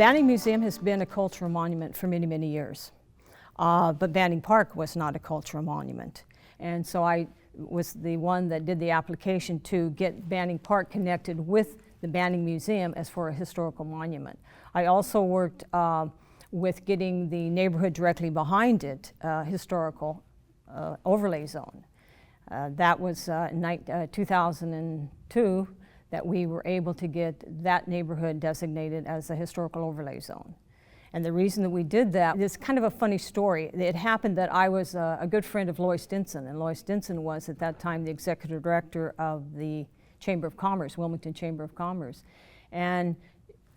Banning Museum has been a cultural monument for many, many years. But Banning Park was not a cultural monument. And so I was the one that did the application to get Banning Park connected with the Banning Museum as for a historical monument. I also worked with getting the neighborhood directly behind it, historical overlay zone. That was in 2002 that we were able to get that neighborhood designated as a historical overlay zone. And the reason that we did that is kind of a funny story. It happened that I was a good friend of Lois Stinson, and Lois Stinson was at that time the executive director of the Chamber of Commerce, Wilmington Chamber of Commerce. And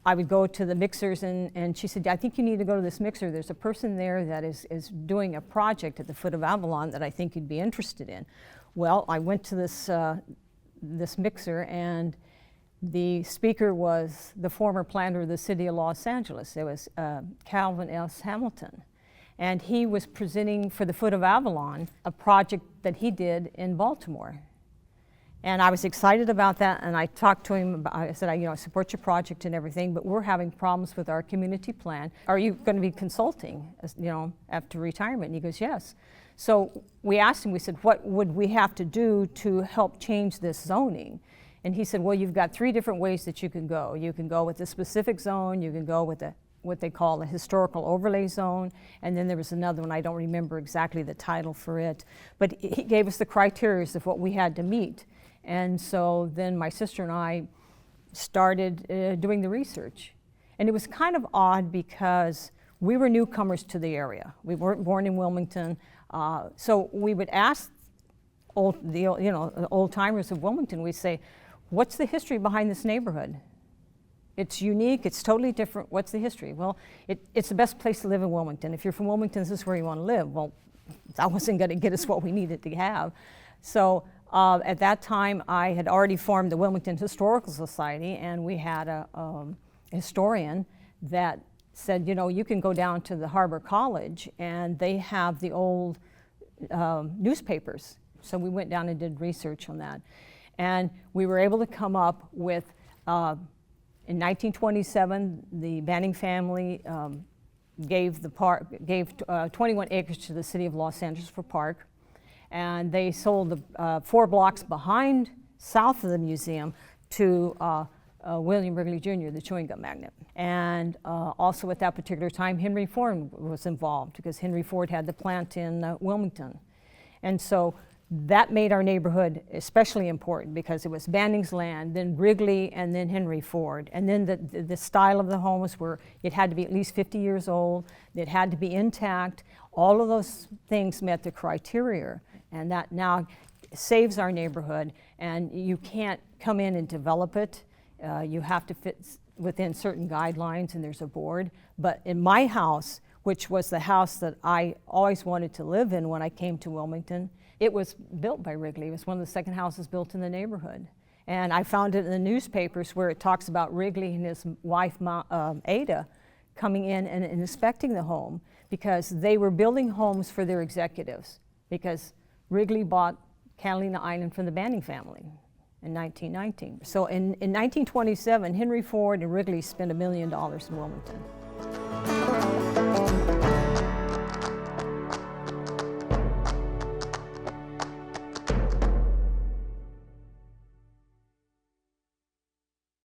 I would go to the mixers, and she said, I think you need to go to this mixer. There's a person there that is doing a project at the foot of Avalon that I think you'd be interested in. Well, I went to this mixer, and the speaker was the former planner of the city of Los Angeles. It was Calvin S. Hamilton. And he was presenting for the foot of Avalon a project that he did in Baltimore. And I was excited about that, and I talked to him about, I said, I support your project and everything, but we're having problems with our community plan. Are you going to be consulting, after retirement? And he goes, yes. So we asked him, we said, what would we have to do to help change this zoning? And he said, well, you've got 3 different ways that you can go. You can go with a specific zone, you can go with what they call a historical overlay zone, and then there was another one, I don't remember exactly the title for it, but he gave us the criteria of what we had to meet. And so then my sister and I started doing the research. And it was kind of odd because we were newcomers to the area. We weren't born in Wilmington, so we would ask the old timers of Wilmington, we'd say, what's the history behind this neighborhood? It's unique, it's totally different, what's the history? Well, it's the best place to live in Wilmington. If you're from Wilmington, this is where you want to live. Well, that wasn't going to get us what we needed to have. So at that time, I had already formed the Wilmington Historical Society, and we had a historian that said, you can go down to the Harbor College, and they have the old newspapers. So we went down and did research on that. And we were able to come up with, in 1927, the Banning family gave 21 acres to the city of Los Angeles for park. And they sold the 4 blocks south of the museum to William Wrigley Jr., the chewing gum magnate. And also at that particular time, Henry Ford was involved because Henry Ford had the plant in Wilmington. And so that made our neighborhood especially important because it was Banning's land, then Wrigley, and then Henry Ford. And then the style of the homes were, it had to be at least 50 years old, it had to be intact. All of those things met the criteria. And that now saves our neighborhood, and you can't come in and develop it. You have to fit within certain guidelines, and there's a board. But in my house, which was the house that I always wanted to live in when I came to Wilmington, it was built by Wrigley. It was one of the second houses built in the neighborhood. And I found it in the newspapers where it talks about Wrigley and his wife, Ada, coming in and inspecting the home because they were building homes for their executives because Wrigley bought Catalina Island from the Banning family in 1919. So in 1927, Henry Ford and Wrigley spent $1 million in Wilmington.